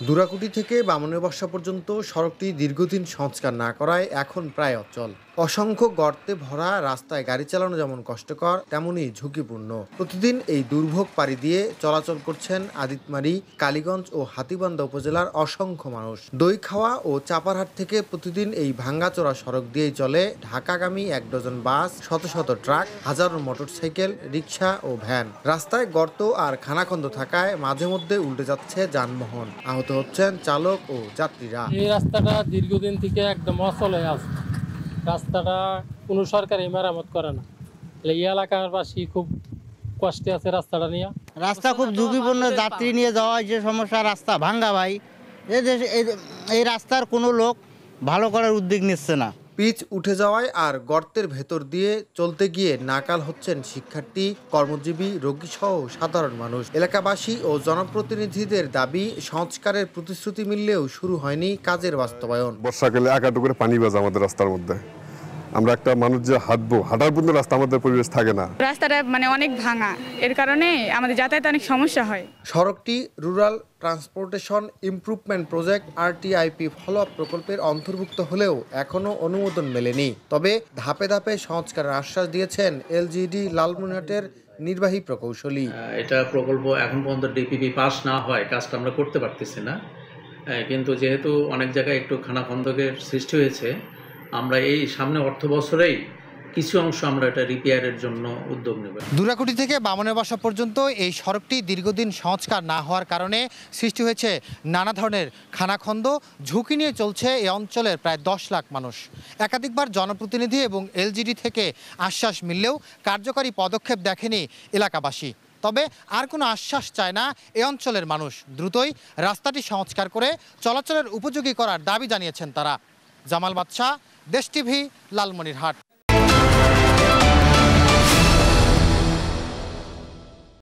দুরাকুটি থেকে বামুনিয়াবাসা পর্যন্ত সড়কটি দীর্ঘদিন সংস্কার না করায় এখন প্রায় অচল। অসংখ্য গর্তে ভরা রাস্তায় গাড়ি চালানো যেমন কষ্টকর, তেমনি ঝুঁকিপূর্ণ। প্রতিদিন এই দুর্ভোগ পাড়ি দিয়ে চলাচল করছেন আদিতমারি, কালীগঞ্জ ও হাতীবান্ধা উপজেলার অসংখ্য মানুষ। দইখাওয়া ও চাপারহাট থেকে প্রতিদিন এই ভাঙ্গাচোরা সড়ক দিয়েই চলে ঢাকাগামী ১ ডজন বাস, শত শত ট্রাক, হাজারো মোটরসাইকেল, রিকশা ও ভ্যান। রাস্তায় গর্ত আর খানাখন্দ থাকায় মাঝে মধ্যে উল্টে যাচ্ছে যানবাহন, আহত হচ্ছেন চালক ও যাত্রীরা। এই রাস্তাটা দীর্ঘদিন থেকে একদম অচল হয়ে আছে। রাস্তাটা কোনো সরকারি মেরামত করে না। এই এলাকাবাসী খুব কষ্টে আছে রাস্তাটা নিয়ে। রাস্তা খুব ঝুঁকিপূর্ণ, যাত্রী নিয়ে যাওয়া যে সমস্যা, রাস্তা ভাঙ্গা ভাই। এই রাস্তার কোনো লোক ভালো করার উদ্যোগ নিচ্ছে না। পিচ উঠে যাওয়ায় আর গর্তের ভেতর দিয়ে চলতে গিয়ে নাকাল হচ্ছেন শিক্ষার্থী, কর্মজীবী, রোগীসহ সাধারণ মানুষ। এলাকাবাসী ও জনপ্রতিনিধিদের দাবি, সংস্কারের প্রতিশ্রুতি মিললেও শুরু হয়নি কাজের বাস্তবায়ন। বর্ষাকালে একাটু করে পানি বাজে আমাদের রাস্তার মধ্যে। আমরা একটা মানুষ যে হাঁটার পর্যন্ত রাস্তা আমাদের পরিবেশ থাকে না। রাস্তাটা অনেক ভাঙা, এর কারণে আমাদের যাতায়াতে অনেক সমস্যা হয়। সড়কটি rural transportation improvement project RTIP follow-up প্রকল্পের অন্তর্ভুক্ত হলেও এখনও অনুমোদন মেলেনি। তবে ধাপে ধাপে সংস্কারের আশ্বাস দিয়েছেন LGD লালমনিরহাটের নির্বাহী প্রকৌশলী। এটা প্রকল্প এখন পর্যন্ত DPP পাস না হয় কাজটা আমরা করতে পারতেছি না, কিন্তু যেহেতু অনেক জায়গায় একটু খানাখন্দকের সৃষ্টি হয়েছে, আমরা এই সামনে অর্থ বছরেই কিছু অংশ আমরা এটা রিপেয়ারের জন্য উদ্যোগ নেব। দুরাকুটি থেকে বামুনিয়াবাসা পর্যন্ত এই সড়কটি দীর্ঘদিন সংস্কার না হওয়ার কারণে সৃষ্টি হয়েছে নানা ধরনের খানাখন্দ। ঝুঁকি নিয়ে চলছে এই অঞ্চলের প্রায় 10 লাখ মানুষ। একাধিকবার জনপ্রতিনিধি এবং LGD থেকে আশ্বাস মিললেও কার্যকরী পদক্ষেপ দেখেনি এলাকাবাসী। তবে আর কোনো আশ্বাস চায় না এই অঞ্চলের মানুষ। দ্রুতই রাস্তাটি সংস্কার করে চলাচলের উপযোগী করার দাবি জানিয়েছেন তারা। জামাল বাদশা, দেশ টিভি, লালমনিরহাট।